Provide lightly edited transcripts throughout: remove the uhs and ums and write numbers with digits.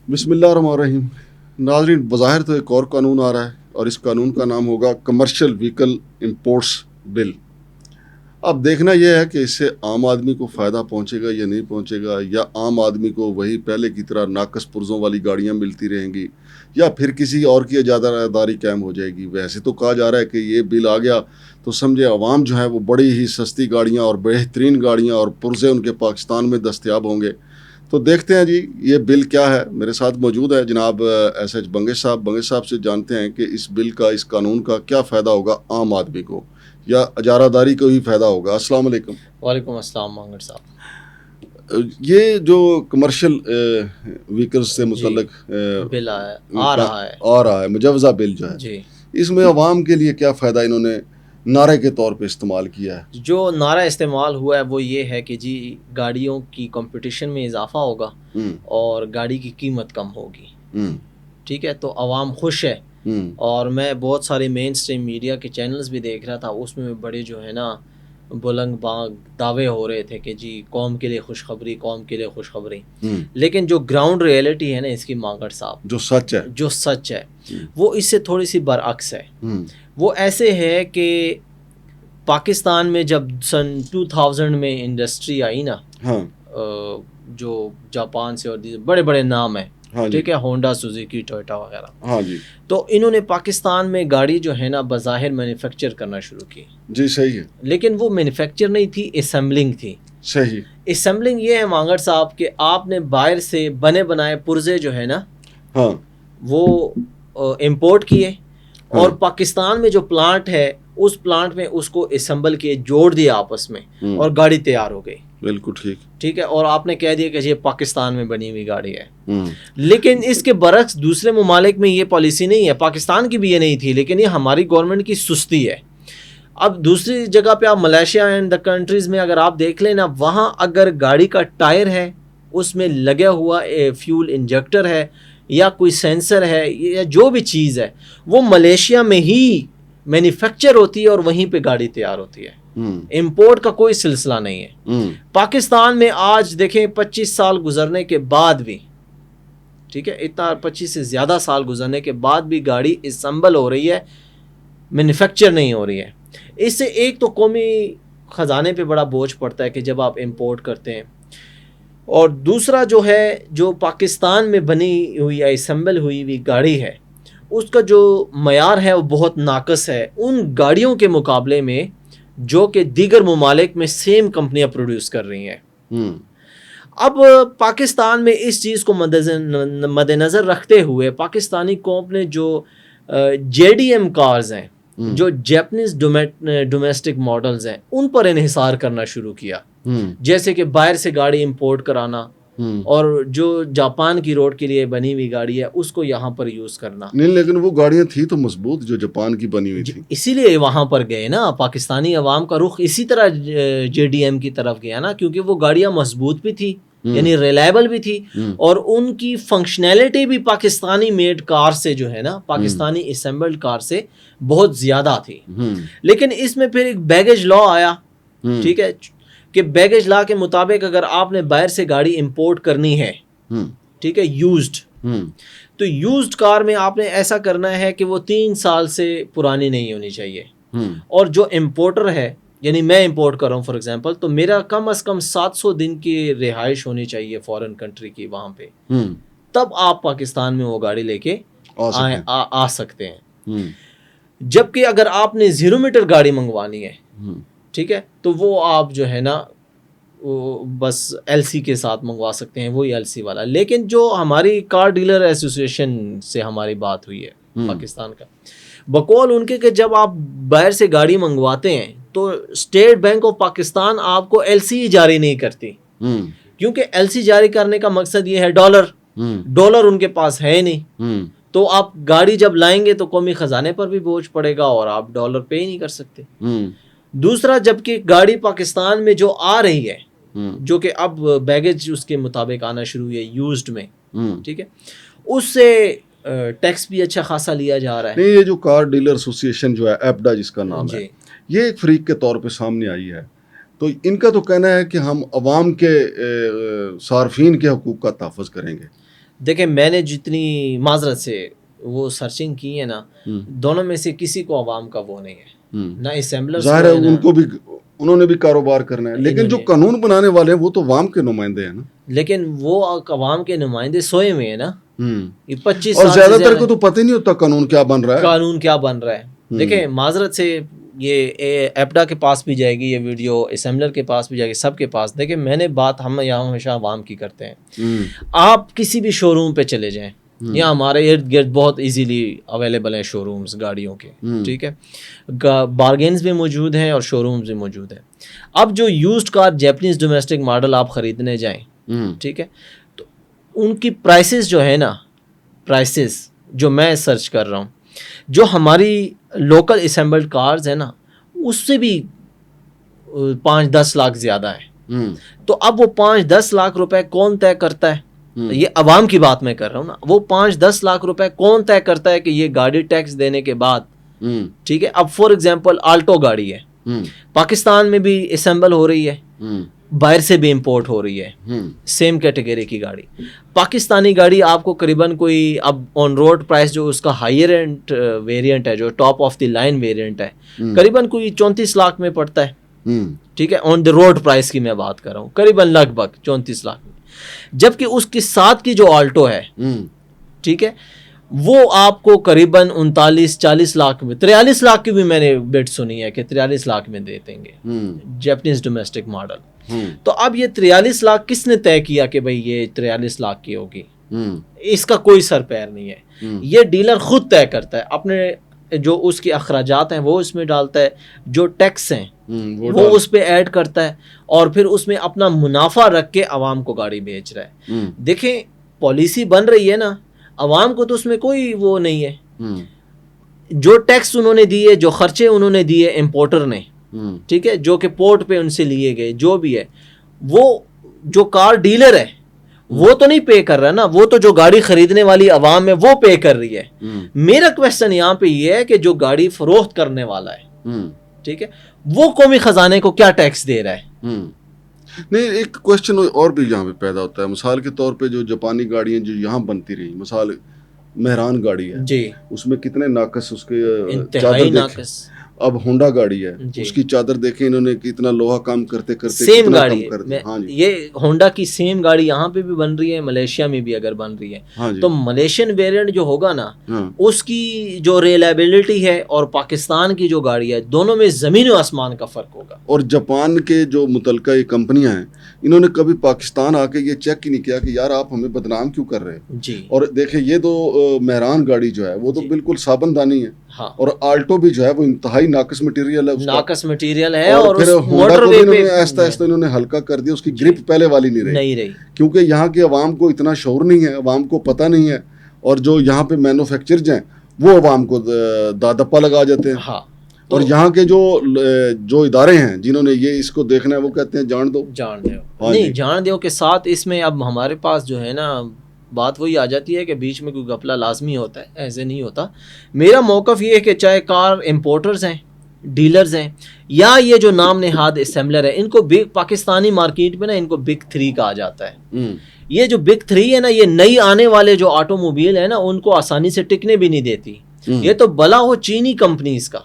بسم اللہ الرحمن الرحیم. ناظرین، بظاہر تو ایک اور قانون آ رہا ہے اور اس قانون کا نام ہوگا کمرشل وہیکل امپورٹس بل. اب دیکھنا یہ ہے کہ اس سے عام آدمی کو فائدہ پہنچے گا یا نہیں پہنچے گا، یا عام آدمی کو وہی پہلے کی طرح ناقص پرزوں والی گاڑیاں ملتی رہیں گی، یا پھر کسی اور کی اجارہ داری قائم ہو جائے گی. ویسے تو کہا جا رہا ہے کہ یہ بل آ گیا تو سمجھے عوام جو ہے وہ بڑی ہی سستی گاڑیاں اور بہترین گاڑیاں اور پرزے ان کے پاکستان میں دستیاب ہوں گے. تو دیکھتے ہیں جی یہ بل کیا ہے. میرے ساتھ موجود ہے جناب ایس ایچ بنگش صاحب. بنگش صاحب سے جانتے ہیں کہ اس بل کا، اس قانون کا کیا فائدہ ہوگا عام آدمی کو، یا اجارہ داری کو ہی فائدہ ہوگا. السلام علیکم. وعلیکم السلام مانگڑ صاحب. یہ جو کمرشل وہیکلز سے متعلق بل آ رہا ہے مجوزہ بل جو ہے جی، اس میں عوام کے لیے کیا فائدہ انہوں نے نعرے کے طور پہ استعمال کیا ہے؟ جو نعرہ استعمال ہوا ہے وہ یہ ہے کہ جی گاڑیوں کی کمپٹیشن میں اضافہ ہوگا اور گاڑی کی قیمت کم ہوگی. ٹھیک ہے، تو عوام خوش ہے. اور میں بہت سارے مین اسٹریم میڈیا کے چینلز بھی دیکھ رہا تھا، اس میں بڑے جو ہے نا بلند بانگ دعوے ہو رہے تھے کہ جی قوم کے لیے خوشخبری، قوم کے لیے خوشخبری. لیکن جو گراؤنڈ ریئلٹی ہے نا اس کی مانگڑ صاحب، جو سچ ہے وہ اس سے تھوڑی سی برعکس ہے. وہ ایسے ہے کہ پاکستان میں جب سن 2000 میں انڈسٹری آئی نا، جو جاپان سے اور بڑے بڑے نام ہیں، ٹھیک ہے، ہونڈا، سوزوکی، ٹویوٹا وغیرہ، تو انہوں نے پاکستان میں گاڑی جو ہے نا بظاہر مینوفیکچر کرنا شروع کی. جی صحیح ہے. لیکن وہ مینوفیکچر نہیں تھی، اسمبلنگ تھی. صحیح. اسمبلنگ یہ ہے مانگڑ صاحب کہ آپ نے باہر سے بنے بنائے پرزے جو ہے نا وہ امپورٹ کیے اور پاکستان میں جو پلانٹ ہے اس پلانٹ میں اس کو اسمبل کیے، جوڑ دیا آپس میں اور گاڑی تیار ہو گئی. بالکل ٹھیک ہے، اور آپ نے کہہ دیا کہ یہ پاکستان میں بنی ہوئی گاڑی ہے. لیکن اس کے برعکس دوسرے ممالک میں یہ پالیسی نہیں ہے، پاکستان کی بھی یہ نہیں تھی، لیکن یہ ہماری گورنمنٹ کی سستی ہے. اب دوسری جگہ پہ آپ ملیشیا اینڈ دا کنٹریز میں اگر آپ دیکھ لیں نا، وہاں اگر گاڑی کا ٹائر ہے، اس میں لگا ہوا فیول انجیکٹر ہے یا کوئی سینسر ہے یا جو بھی چیز ہے، وہ ملیشیا میں ہی مینوفیکچر ہوتی ہے اور وہیں پہ گاڑی تیار ہوتی ہے. امپورٹ کا کوئی سلسلہ نہیں ہے. پاکستان میں آج دیکھیں 25 سال گزرنے کے بعد بھی، ٹھیک ہے، اتنا 25 سے زیادہ سال گزرنے کے بعد بھی گاڑی اسمبل ہو رہی ہے، مینوفیکچر نہیں ہو رہی ہے. اس سے ایک تو قومی خزانے پہ بڑا بوجھ پڑتا ہے کہ جب آپ امپورٹ کرتے ہیں، اور دوسرا جو ہے جو پاکستان میں بنی ہوئی یا اسمبل ہوئی ہوئی گاڑی ہے اس کا جو معیار ہے وہ بہت ناقص ہے ان گاڑیوں کے مقابلے میں جو کہ دیگر ممالک میں سیم کمپنیاں پروڈیوس کر رہی ہیں. اب پاکستان میں اس چیز کو مد نظر رکھتے ہوئے پاکستانی قوم نے جو جے ڈی ایم کارز ہیں، جو جیپنیز ڈومیسٹک ماڈلز ہیں، ان پر انحصار کرنا شروع کیا. جیسے کہ باہر سے گاڑی امپورٹ کرانا اور جو جاپان کی روڈ کے لیے بنی ہوئی گاڑی ہے اس کو یہاں پر یوز کرنا. نہیں، لیکن وہ گاڑیاں تھیں تو مضبوط جو جاپان کی بنی ہوئی تھی، اسی لیے وہاں پر گئے نا. پاکستانی عوام کا رخ اسی طرح جے ڈی ایم کی طرف گیا نا، کیونکہ وہ گاڑیاں مضبوط بھی تھی، یعنی ریلائبل بھی تھی، اور ان کی فنکشنلٹی بھی پاکستانی میڈ کار سے جو ہے نا، پاکستانی اسمبلڈ کار سے بہت زیادہ تھی. لیکن اس میں پھر ایک بیگیج لا آیا، ٹھیک ہے، کہ بیگیج لا کے مطابق اگر آپ نے باہر سے گاڑی امپورٹ کرنی ہے، ٹھیک ہے، یوزڈ، تو یوزڈ کار میں آپ نے ایسا کرنا ہے کہ وہ 3 سال سے پرانی نہیں ہونی چاہیے. اور جو امپورٹر ہے، یعنی میں امپورٹ کر رہا ہوں فار ایگزامپل، تو میرا کم از کم 700 دن کی رہائش ہونی چاہیے فورن کنٹری کی وہاں پہ، تب آپ پاکستان میں وہ گاڑی لے کے آ سکتے ہیں. جبکہ اگر آپ نے 0 میٹر گاڑی منگوانی ہے، ٹھیک ہے، تو وہ آپ جو ہے نا بس ایل سی کے ساتھ منگوا سکتے ہیں، وہی ایل سی والا. لیکن جو ہماری کار ڈیلر ایسوسیشن سے ہماری بات ہوئی ہے پاکستان کا، بقول ان کے کہ جب آپ باہر سے گاڑی منگواتے ہیں تو اسٹیٹ بینک آف پاکستان آپ کو ایل سی جاری نہیں کرتی، کیونکہ ایل سی جاری کرنے کا مقصد یہ ہے ڈالر ان کے پاس ہے نہیں. تو آپ گاڑی جب لائیں گے تو قومی خزانے پر بھی بوجھ پڑے گا اور آپ ڈالر پے ہی نہیں کر سکتے. دوسرا، جبکہ گاڑی پاکستان میں جو آ رہی ہے، جو کہ اب بیگیج اس کے مطابق آنا شروع ہے یوزڈ میں، ٹھیک ہے، اس سے ٹیکس بھی اچھا خاصا لیا جا رہا ہے. نہیں، یہ جو کار ڈیلر ایسوسیشن جو ہے ایپڈا جس کا نام ہے، یہ ایک فریق کے طور پہ سامنے آئی ہے. تو ان کا تو کہنا ہے کہ ہم عوام کے صارفین کے حقوق کا تحفظ کریں گے. دیکھیں میں نے جتنی معذرت سے وہ سرچنگ کی ہے نا، دونوں میں سے کسی کو عوام کا وہ نہیں ہے، نہ اسمبلرز ظاہر ہے ان کو بھی، انہوں نے بھی کاروبار کرنا ہے، لیکن جو قانون بنانے والے ہیں وہ تو عوام کے نمائندے ہیں نا، لیکن وہ عوام کے نمائندے سوئے ہوئے ہیں نا، یہ 25 اور سال زیادہ تر کو تو پتہ ہی نہیں ہوتا قانون کیا بن رہا ہے، قانون کیا بن رہا ہے۔ دیکھیں معذرت سے یہ ایپڈا کے پاس بھی جائے گی یہ ویڈیو، اسمبلر کے پاس بھی جائے گی، سب کے پاس۔ دیکھیں میں نے بات ہم یہاں ہمیشہ عوام کی کرتے ہیں، آپ کسی بھی شو روم پہ چلے جائیں، یہاں ہمارے ارد گرد بہت ایزیلی اویلیبل ہیں شو رومز گاڑیوں کے، ٹھیک ہے، بارگینز بھی موجود ہیں اور شو رومز بھی موجود ہیں۔ اب جو used car Japanese domestic model آپ خریدنے جائیں، ٹھیک ہے، تو ان کی پرائسز جو ہے نا، پرائسز جو میں سرچ کر رہا ہوں، جو ہماری لوکل اسمبلڈ کارز ہیں نا، اس سے بھی 5-10 لاکھ زیادہ ہے۔ تو اب وہ 5-10 لاکھ روپے کون طے کرتا ہے؟ یہ عوام کی بات میں کر رہا ہوں نا، وہ 5-10 لاکھ روپے کون طے کرتا ہے کہ یہ گاڑی ٹیکس دینے کے بعد، ٹھیک ہے، اب فار ایگزامپل آلٹو گاڑی ہے، پاکستان میں بھی اسمبل ہو رہی ہے، باہر سے بھی امپورٹ ہو رہی ہے، سیم کیٹیگری کی گاڑی، پاکستانی گاڑی آپ کو قریباً کوئی اب آن روڈ پرائس جو اس کا ہائر اینڈ ویریئنٹ ہے، جو top of the line variant ہے، قریباً کوئی 34 لاکھ میں پڑتا ہے، ٹھیک ہے، آن دی روڈ پرائس کی میں بات کر رہا ہوں، قریباً لگ بھگ 34 لاکھ میں، جبکہ اس کے ساتھ کی جو آلٹو ہے، ٹھیک ہے، وہ آپ کو قریباً 39-40 لاکھ میں، 43 لاکھ کی بھی میں نے بٹ سنی ہے کہ 43 لاکھ میں دے دیں گے جیپنیز ڈومیسٹک ماڈل۔ تو اب یہ 43 لاکھ کس نے طے کیا کہ بھئی یہ 43 لاکھ کی ہوگی؟ اس کا کوئی سر پیر نہیں ہے، یہ ڈیلر خود طے کرتا ہے، اپنے جو اس کے اخراجات ہیں وہ اس میں ڈالتا ہے، جو ٹیکس ہیں وہ اس پہ ایڈ کرتا ہے، اور پھر اس میں اپنا منافع رکھ کے عوام کو گاڑی بیچ رہا ہے۔ دیکھیں پالیسی بن رہی ہے نا، عوام کو تو اس میں کوئی وہ نہیں ہے، جو ٹیکس انہوں نے دیے، جو خرچے انہوں نے دیے امپورٹر نے، ٹھیک ہے، جو کہ پورٹ پہ ان سے لیے گئے، جو بھی ہے، وہ جو کار ڈیلر ہے وہ تو نہیں پے کر رہا نا، وہ تو جو گاڑی خریدنے والی عوام ہے وہ پے کر رہی ہے۔ میرا کویسچن یہاں پہ یہ ہے کہ جو گاڑی فروخت کرنے والا ہے، ٹھیک ہے، وہ قومی خزانے کو کیا ٹیکس دے رہا ہے؟ نہیں، ایک کوشچن اور بھی یہاں پہ پیدا ہوتا ہے، مثال کے طور پہ جو جاپانی گاڑیاں جو یہاں بنتی رہی، مثال مہران گاڑی ہے، جی، اس میں کتنے ناقص اس کے انتہائی ناقص۔ اب ہونڈا گاڑی ہے، اس کی چادر دیکھیں انہوں نے کتنا لوہا کام کرتے کرتے سیم کتنا گاڑی کم کر دیا۔ ہاں جی، یہ ہونڈا کی سیم گاڑی یہاں پہ بھی بن رہی ہے، ملیشیا میں بھی اگر بن رہی ہے تو ملیشین ویریئنٹ جو ہوگا نا، اس کی جو ریلائبلٹی ہے اور پاکستان کی جو گاڑی ہے، دونوں میں زمین و آسمان کا فرق ہوگا۔ اور جاپان کے جو متعلقہ یہ کمپنیاں ہیں، انہوں نے کبھی پاکستان آ کے یہ چیک ہی نہیں کیا کہ یار آپ ہمیں بدنام کیوں کر رہے ہیں۔ جی، اور دیکھیں یہ تو مہران گاڑی جو ہے وہ تو بالکل صابن دانی ہے، اور آلٹو بھی جو ہے وہ انتہائی ناقص مٹیریل ہے، ناقص مٹیریل ہے، اور پھر ہونڈا کو بھی انہوں نے آہستہ آہستہ انہوں نے ہلکا کر دیا، اس کی گرپ پہلے والی نہیں رہی، کیونکہ یہاں کے عوام کو اتنا شعور نہیں ہے، عوام کو پتہ نہیں ہے، اور جو یہاں پہ مینوفیکچرز ہیں وہ عوام کو دادپا لگا جاتے ہیں، اور یہاں کے جو ادارے ہیں جنہوں نے یہ اس کو دیکھنا ہے وہ کہتے ہیں جان دو نہیں، جان دو کے ساتھ اس میں اب ہمارے پاس جو ہے نا بات وہی آ جاتی ہے کہ بیچ میں کوئی گپلا لازمی ہوتا ہے، ایسے نہیں ہوتا۔ میرا موقف یہ ہے کہ چاہے کار امپورٹرز ہیں، ڈیلرز ہیں، یا یہ جو نام نہاد اسمبلر ہے، ان کو پاکستانی مارکیٹ میں نا ان کو بگ 3 کہا جاتا ہے۔ یہ جو بگ 3 ہے نا، یہ نئی آنے والے جو آٹو موبائل ہے نا، ان کو آسانی سے ٹکنے بھی نہیں دیتی۔ یہ تو بلا ہو چینی کمپنیز کا،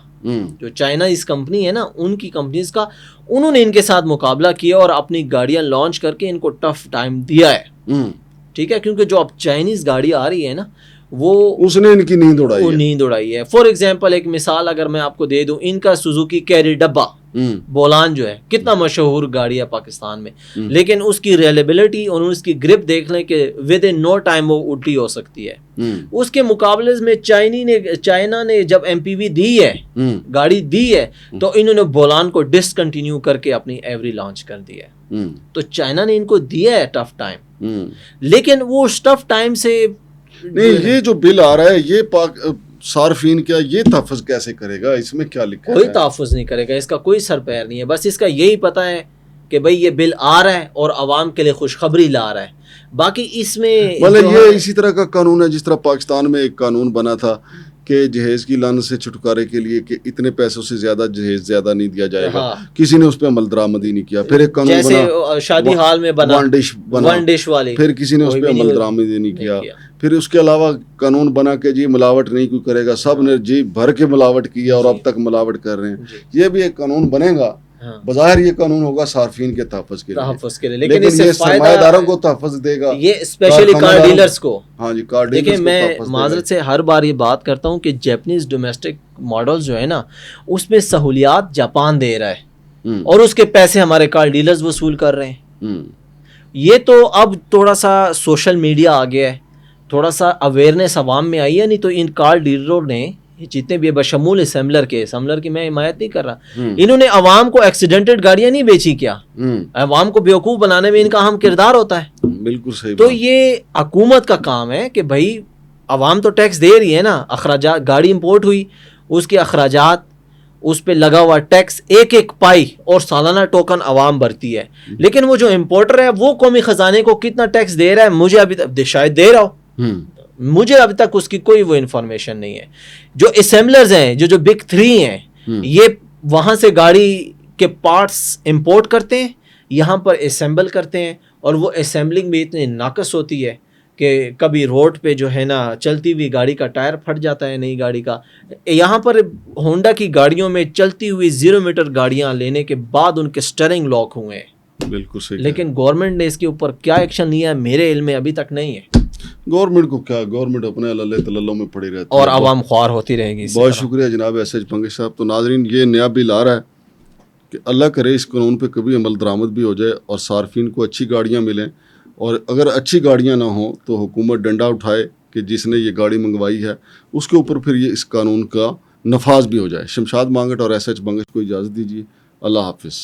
جو چائنا اس کمپنی ہے نا، ان کی کمپنیز کا، انہوں نے ان کے ساتھ مقابلہ کیا اور اپنی گاڑیاں لانچ کر کے ان کو ٹف ٹائم دیا ہے، ٹھیک ہے، کیونکہ جو اب چائنیز گاڑی آ رہی ہے نا، وہ اس نے ان کی نیند اڑائی ہے۔ فار ایگزامپل ایک مثال اگر میں آپ کو دے دوں، ان کا سوزوکی کیری ڈبا بولان جو ہے، کتنا مشہور گاڑی ہے پاکستان میں، لیکن اس کی ریلیبلٹی اور اس کی گرپ دیکھ لیں کہ ود ان نو ٹائم وہ الٹی ہو سکتی ہے۔ اس کے مقابلے میں چائنا نے جب MPV دی ہے، گاڑی دی ہے، تو انہوں نے بولان کو ڈسکنٹینیو کر کے اپنی ایوری لانچ کر دی ہے۔ تو چائنا نے ان کو دیا ہے ٹف ٹائم، لیکن وہ ٹف ٹائم سے نہیں، یہ جو بل آ رہا ہے یہ صارفین کیا یہ تحفظ کیسے کرے گا؟ اس میں کیا لکھا ہے؟ کوئی تحفظ نہیں کرے گا، اس کا کوئی سر پیر نہیں ہے، بس اس کا یہی پتہ ہے کہ بھئی یہ بل آ رہا ہے اور عوام کے لیے خوشخبری لا رہا ہے۔ باقی اس میں مطلب یہ اسی طرح کا قانون ہے جس طرح پاکستان میں ایک قانون بنا تھا کہ جہیز کی لعنت سے چھٹکارے کے لیے کہ اتنے پیسوں سے زیادہ جہیز زیادہ نہیں دیا جائے گا, کسی نے اس پہ عمل درآمدی نہیں کیا. پھر ایک قانون جیسے بنا شادی حال میں بنا ون ڈش والی, پھر کسی نے اس پہ عمل درآمدی نہیں کیا. پھر اس کے علاوہ قانون بنا کہ جی ملاوٹ نہیں کوئی کرے گا, سب نے جی بھر کے ملاوٹ کی اور اب تک ملاوٹ کر رہے ہیں. یہ بھی ایک قانون بنے گا, بظاہر یہ قانون ہوگا صارفین کے تحفظ کے لیے, لیکن یہ سرمایہ داروں کو تحفظ دے گا, یہ اسپیشلی کار ڈیلرز کو. ہاں جی, کار ڈیلرز کو. دیکھیں میں معذرت سے ہر بار یہ بات کرتا ہوں کہ جیپنیز ڈومیسٹک ماڈل جو ہے نا, اس میں سہولیات جاپان دے رہا ہے اور اس کے پیسے ہمارے کار ڈیلرز وصول کر رہے ہیں. یہ تو اب تھوڑا سا سوشل میڈیا آ گیا ہے, تھوڑا سا اویئرنیس عوام میں آئی ہے. نہیں تو ان کار ڈیلروں نے جتنے بھی بشمول اسمبلر کی میں حمایت نہیں کر رہا, انہوں نے عوام کو ایکسیڈنٹڈ گاڑیاں نہیں بیچی کیا, عوام کو بیوقوف بنانے میں ان کا اہم کردار ہوتا ہے. بالکل صحیح. تو یہ حکومت کا کام ہے کہ بھائی عوام تو ٹیکس دے رہی ہے نا, اخراجات, گاڑی امپورٹ ہوئی اس کے اخراجات, اس پہ لگا ہوا ٹیکس ایک ایک پائی اور سالانہ ٹوکن عوام بھرتی ہے. لیکن وہ جو امپورٹر ہے وہ قومی خزانے کو کتنا ٹیکس دے رہا ہے مجھے ابھی شاید دے رہا ہو, مجھے ابھی تک اس کی کوئی وہ انفارمیشن نہیں ہے. جو اسمبلرز ہیں, جو بگ 3 ہیں, یہ وہاں سے گاڑی کے پارٹس امپورٹ کرتے ہیں, یہاں پر اسمبل کرتے ہیں, اور وہ اسمبلنگ بھی اتنی ناقص ہوتی ہے کہ کبھی روڈ پہ جو ہے نا چلتی ہوئی گاڑی کا ٹائر پھٹ جاتا ہے نئی گاڑی کا. یہاں پر ہونڈا کی گاڑیوں میں چلتی ہوئی 0 میٹر گاڑیاں لینے کے بعد ان کے سٹرنگ لاک ہوئے ہیں. بالکل صحیح. لیکن گورنمنٹ نے اس کے اوپر کیا ایکشن لیا ہے میرے علم میں ابھی تک نہیں ہے. گورنمنٹ کو کیا, گورنمنٹ اپنے اللہ تللوں میں پڑی رہتی ہے اور عوام خوار ہوتی رہے گی. بہت شکریہ جناب ایس ایچ پنکج صاحب. تو ناظرین, یہ نیا بل آ رہا ہے کہ اللہ کرے اس قانون پہ کبھی عمل درآمد بھی ہو جائے اور صارفین کو اچھی گاڑیاں ملیں, اور اگر اچھی گاڑیاں نہ ہوں تو حکومت ڈنڈا اٹھائے کہ جس نے یہ گاڑی منگوائی ہے اس کے اوپر پھر یہ اس قانون کا نفاذ بھی ہو جائے. شمشاد مانگٹ اور ایس ایچ پنکج کو اجازت دیجیے. اللہ حافظ.